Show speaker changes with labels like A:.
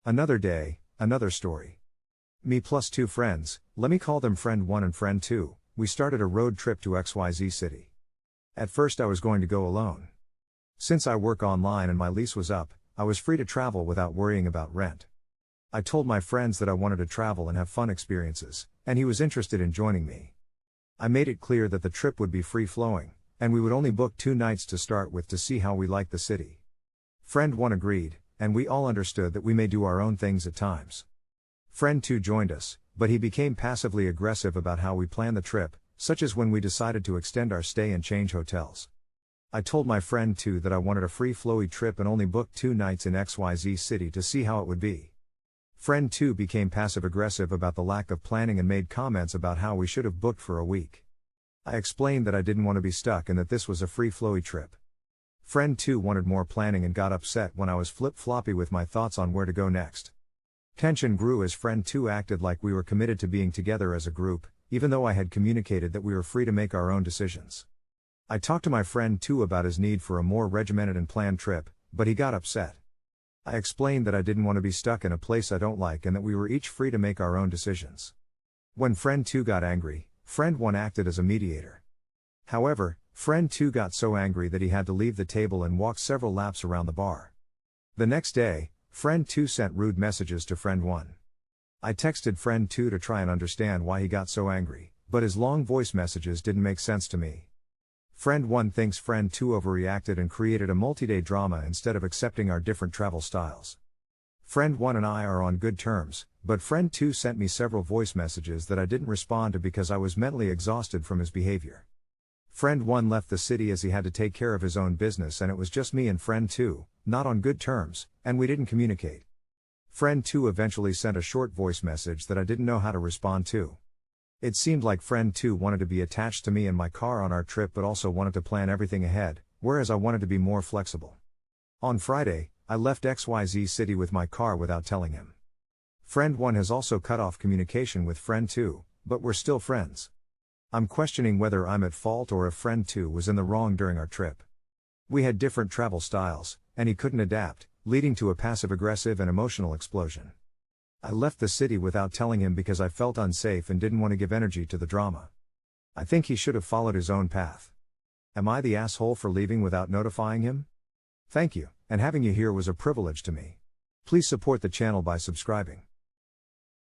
A: Another day, another story. Me plus two friends, let me call them friend 1 and friend 2, we started a road trip to XYZ city. At first I was going to go alone. Since I work online and my lease was up, I was free to travel without worrying about rent. I told my friends that I wanted to travel and have fun experiences, and he was interested in joining me. I made it clear that the trip would be free-flowing, and we would only book 2 nights to start with to see how we liked the city. Friend 1 agreed, and we all understood that we may do our own things at times. Friend 2 joined us, but he became passively aggressive about how we planned the trip, such as when we decided to extend our stay and change hotels. I told my friend 2 that I wanted a free-flowy trip and only booked 2 nights in XYZ city to see how it would be. Friend 2 became passive-aggressive about the lack of planning and made comments about how we should have booked for a week. I explained that I didn't want to be stuck and that this was a free-flowy trip. Friend 2 wanted more planning and got upset when I was flip-floppy with my thoughts on where to go next. Tension grew as friend 2 acted like we were committed to being together as a group, even though I had communicated that we were free to make our own decisions. I talked to my friend 2 about his need for a more regimented and planned trip, but he got upset. I explained that I didn't want to be stuck in a place I don't like and that we were each free to make our own decisions. When friend 2 got angry, friend 1 acted as a mediator. However, friend 2 got so angry that he had to leave the table and walk several laps around the bar. The next day, friend 2 sent rude messages to friend 1. I texted friend 2 to try and understand why he got so angry, but his long voice messages didn't make sense to me. Friend 1 thinks friend 2 overreacted and created a multi-day drama instead of accepting our different travel styles. Friend 1 and I are on good terms, but friend 2 sent me several voice messages that I didn't respond to because I was mentally exhausted from his behavior. Friend 1 left the city as he had to take care of his own business and it was just me and friend 2, not on good terms, and we didn't communicate. Friend 2 eventually sent a short voice message that I didn't know how to respond to. It seemed like friend 2 wanted to be attached to me and my car on our trip but also wanted to plan everything ahead, whereas I wanted to be more flexible. On Friday, I left XYZ city with my car without telling him. Friend 1 has also cut off communication with friend 2, but we're still friends. I'm questioning whether I'm at fault or if friend 2 was in the wrong during our trip. We had different travel styles, and he couldn't adapt, leading to a passive-aggressive and emotional explosion. I left the city without telling him because I felt unsafe and didn't want to give energy to the drama. I think he should have followed his own path. Am I the asshole for leaving without notifying him? Thank you, and having you here was a privilege to me. Please support the channel by subscribing.